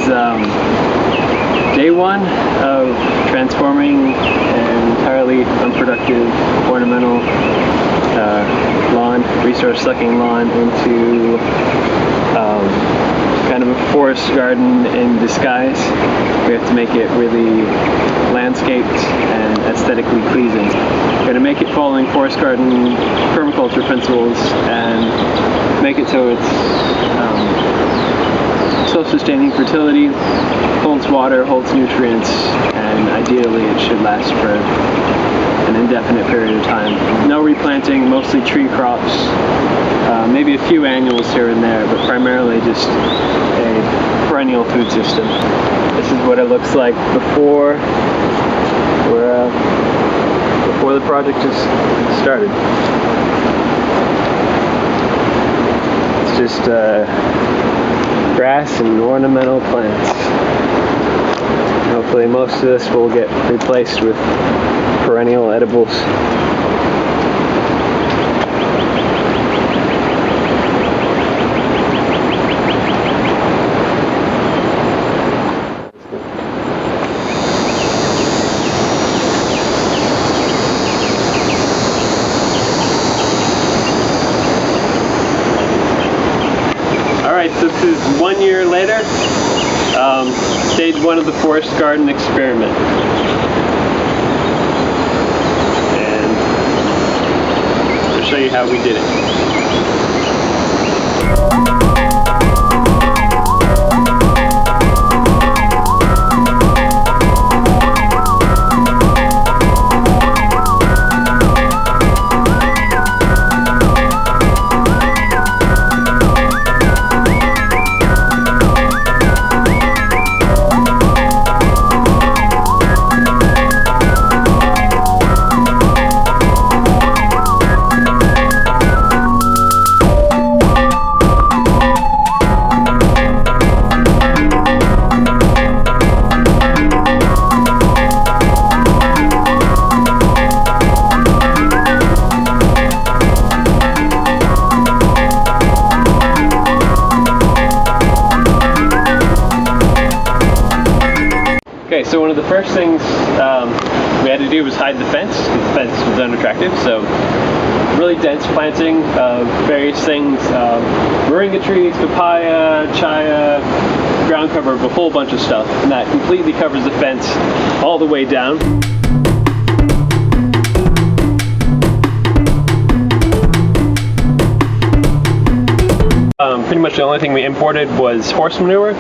day one of transforming an entirely unproductive ornamental lawn, resource-sucking lawn, into kind of a forest garden in disguise. We have to make it really landscaped and aesthetically pleasing. We're going to make it following forest garden permaculture principles and make it so it's self-sustaining fertility, holds water, holds nutrients, and ideally it should last for an indefinite period of time. No replanting, mostly tree crops, maybe a few annuals here and there, but primarily just a perennial food system. This is what it looks like before the project just started. It's just grass and ornamental plants. Hopefully most of this will get replaced with perennial edibles. So this is 1 year later, stage one of the forest garden experiment. And I'll show you how we did it. Okay, so one of the first things we had to do was hide the fence, because the fence was unattractive. So really dense planting of various things, moringa trees, papaya, chaya, ground cover of a whole bunch of stuff, and that completely covers the fence all the way down. Pretty much the only thing we imported was horse manure.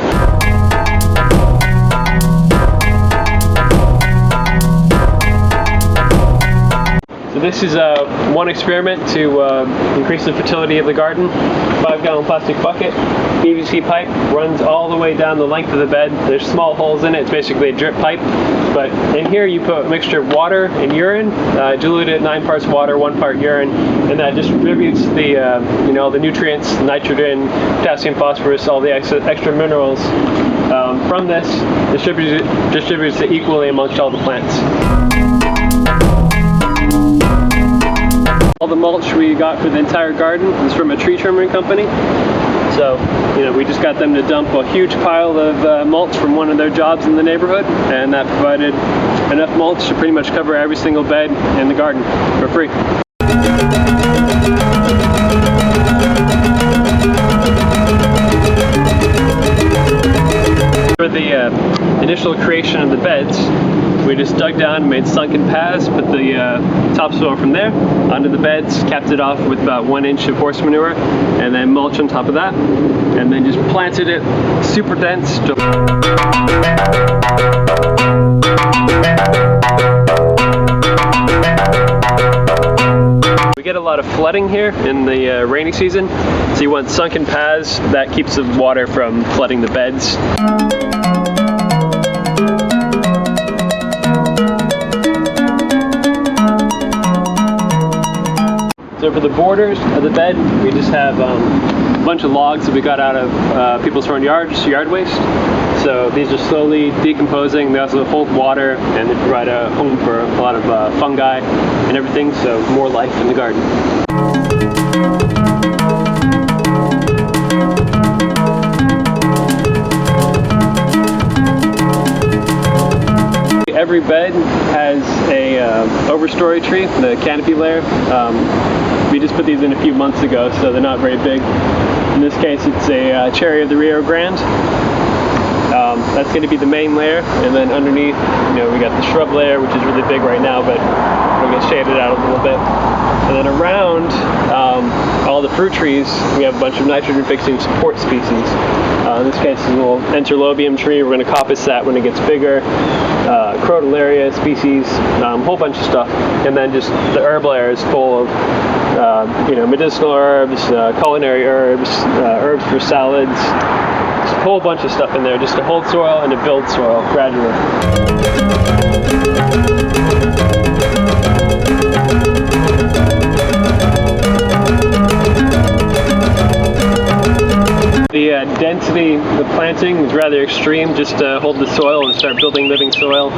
So this is one experiment to increase the fertility of the garden. 5-gallon plastic bucket, PVC pipe, runs all the way down the length of the bed. There's small holes in it. It's basically a drip pipe. But in here you put a mixture of water and urine, diluted 9 parts water, 1 part urine, and that distributes the the nutrients, nitrogen, potassium, phosphorus, all the extra minerals from this, distributes it equally amongst all the plants. All the mulch we got for the entire garden is from a tree trimming company. So, we just got them to dump a huge pile of mulch from one of their jobs in the neighborhood, and that provided enough mulch to pretty much cover every single bed in the garden for free. For the initial creation of the beds, we just dug down and made sunken paths, put the topsoil from there onto the beds, capped it off with about 1 inch of horse manure, and then mulch on top of that, and then just planted it super dense. We get a lot of flooding here in the rainy season, so you want sunken paths that keeps the water from flooding the beds. So for the borders of the bed, we just have a bunch of logs that we got out of people's front yards, yard waste. So these are slowly decomposing. They also hold water, and they provide a home for a lot of fungi and everything, so more life in the garden. every bed has a overstory tree, the canopy layer. We just put these in a few months ago, so they're not very big. In this case, it's a cherry of the Rio Grande. That's going to be the main layer, and then underneath, we got the shrub layer, which is really big right now, but we'll get shaded out a little bit. And then around all the fruit trees, we have a bunch of nitrogen-fixing support species. In this case, it's a little Enterlobium tree. We're going to coppice that when it gets bigger. Crotalaria species, a whole bunch of stuff. And then just the herb layer is full of medicinal herbs, culinary herbs, herbs for salads. Just a whole bunch of stuff in there just to hold soil and to build soil gradually. The density of the planting is rather extreme, just to hold the soil and start building living soil.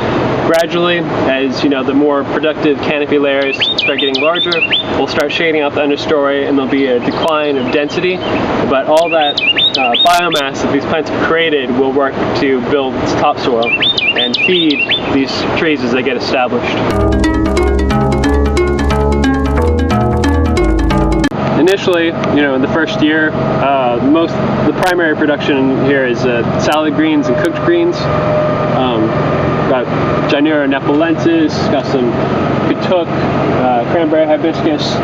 Gradually, as the more productive canopy layers start getting larger, we'll start shading out the understory, and there'll be a decline of density. But all that biomass that these plants have created will work to build topsoil and feed these trees as they get established. Initially, in the first year, the primary production here is salad greens and cooked greens. Got Gynura nepalensis, got some katuk, cranberry hibiscus,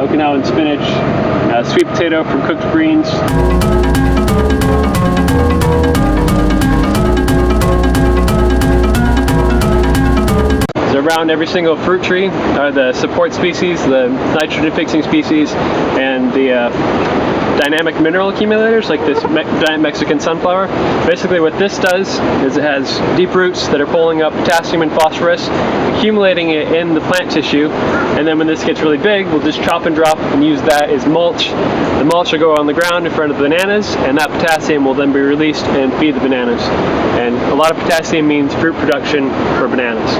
Okinawan spinach, sweet potato from cooked greens. Around every single fruit tree are the support species, the nitrogen-fixing species, and the dynamic mineral accumulators, like this giant Mexican sunflower. Basically what this does is it has deep roots that are pulling up potassium and phosphorus, accumulating it in the plant tissue, and then when this gets really big, we'll just chop and drop and use that as mulch. The mulch will go on the ground in front of the bananas, and that potassium will then be released and feed the bananas. And a lot of potassium means fruit production for bananas.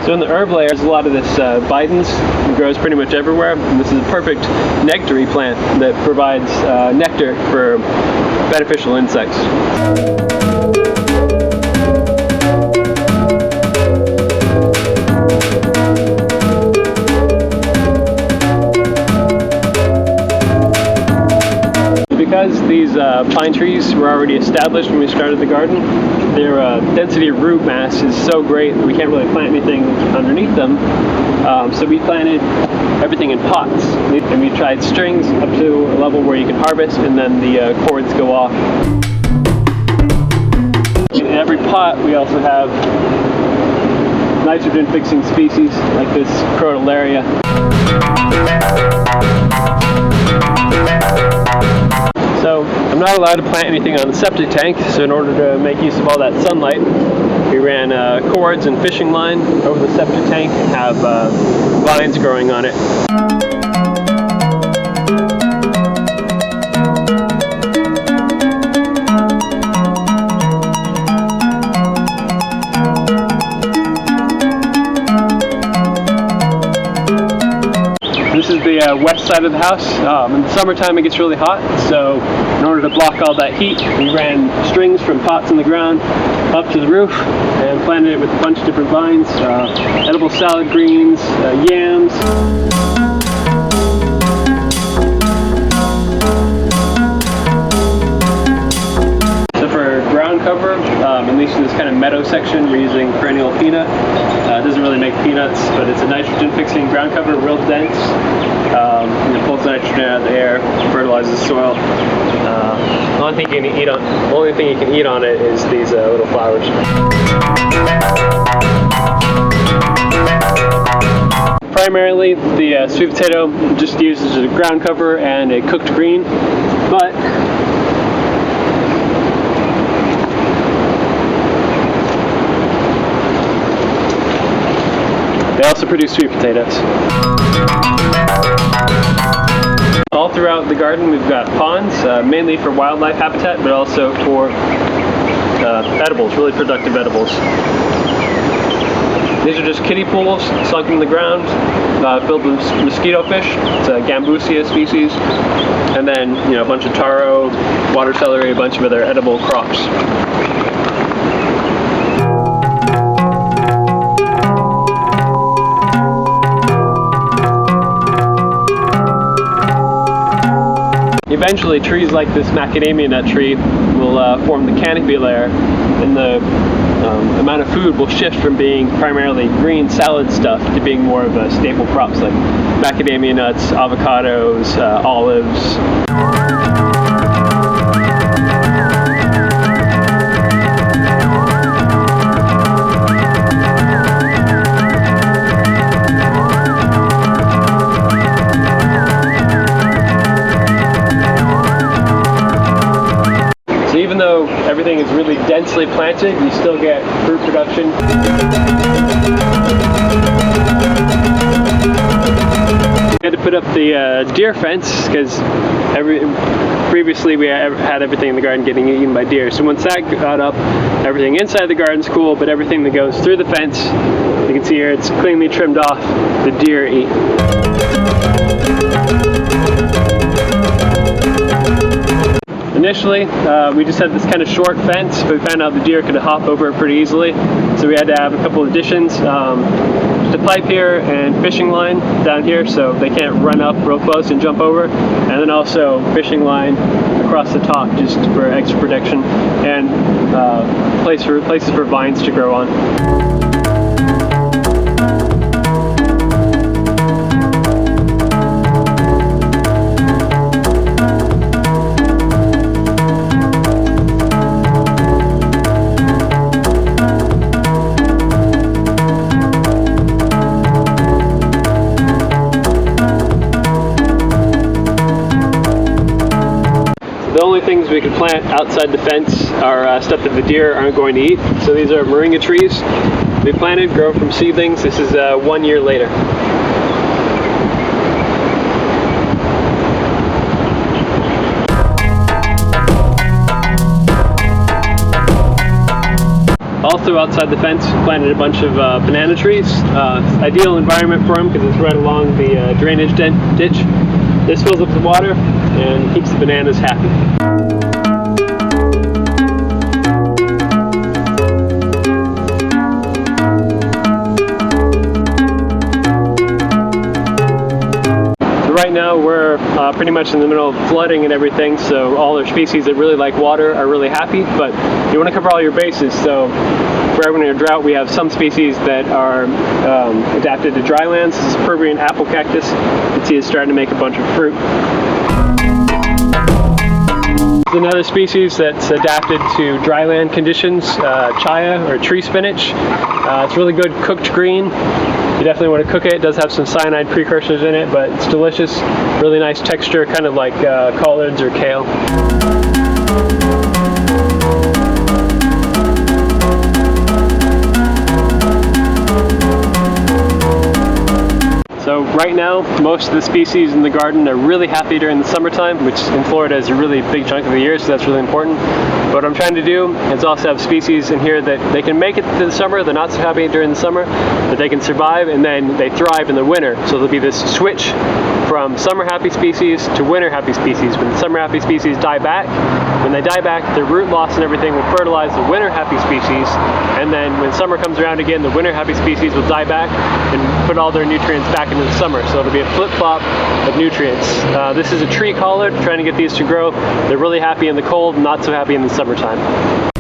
So in the herb layer, there's a lot of this bidens. It grows pretty much everywhere. And this is a perfect nectary plant that provides nectar for beneficial insects. Because these pine trees were already established when we started the garden, their density of root mass is so great that we can't really plant anything underneath them. So we planted everything in pots, and we tried strings up to a level where you can harvest, and then the cords go off. In every pot, we also have nitrogen-fixing species like this Crotalaria. So I'm not allowed to plant anything on the septic tank, so in order to make use of all that sunlight, we ran cords and fishing line over the septic tank and have vines growing on it. This is the west side of the house. In the summertime it gets really hot, so in order to block all that heat, we ran strings from pots in the ground up to the roof and planted it with a bunch of different vines, edible salad greens, yams. So for ground cover, at least in this kind of meadow section, we're using perennial peanut. It doesn't really make peanuts, but it's a nitrogen-fixing ground cover, real dense. It pulls nitrogen out of the air, fertilizes soil. The only thing you can eat on it is these little flowers. Primarily, the sweet potato just used as a ground cover and a cooked green, but they also produce sweet potatoes. All throughout the garden we've got ponds, mainly for wildlife habitat, but also for edibles, really productive edibles. These are just kiddie pools sunk in the ground, filled with mosquito fish. It's a Gambusia species. And then, a bunch of taro, water celery, a bunch of other edible crops. Eventually, trees like this macadamia nut tree will form the canopy layer, and the amount of food will shift from being primarily green salad stuff to being more of a staple crops like macadamia nuts, avocados, olives. So even though everything is really densely planted, you still get fruit production. We had to put up the deer fence because previously we had everything in the garden getting eaten by deer. So once that got up, everything inside the garden's cool, but everything that goes through the fence, you can see here it's cleanly trimmed off. The deer eat. Initially, we just had this kind of short fence, but we found out the deer could hop over it pretty easily, so we had to have a couple additions. Just a pipe here and fishing line down here so they can't run up real close and jump over, and then also fishing line across the top just for extra protection, and places for vines to grow on. The only things we can plant outside the fence are stuff that the deer aren't going to eat. So these are moringa trees. We planted, grow from seedlings. This is 1 year later. Also outside the fence, planted a bunch of banana trees. Ideal environment for them because it's right along the drainage ditch. This fills up the water and keeps the bananas happy. Right now we're pretty much in the middle of flooding and everything, so all our species that really like water are really happy, but you want to cover all your bases. So for everyone in a drought, we have some species that are adapted to dry lands. This is Peruvian apple cactus. You can see it's starting to make a bunch of fruit. Another species that's adapted to dryland conditions, chaya or tree spinach. It's really good cooked green. You definitely want to cook it. It does have some cyanide precursors in it, but it's delicious. Really nice texture, kind of like collards or kale. So right now, most of the species in the garden are really happy during the summertime, which in Florida is a really big chunk of the year, so that's really important. But what I'm trying to do is also have species in here that they can make it to the summer, they're not so happy during the summer, but they can survive and then they thrive in the winter. So there'll be this switch from summer happy species to winter happy species. When the summer happy species die back, when they die back, their root loss and everything will fertilize the winter happy species, and then when summer comes around again, the winter happy species will die back and put all their nutrients back into the summer. So it'll be a flip-flop of nutrients. This is a tree collard, trying to get these to grow. They're really happy in the cold, not so happy in the summertime.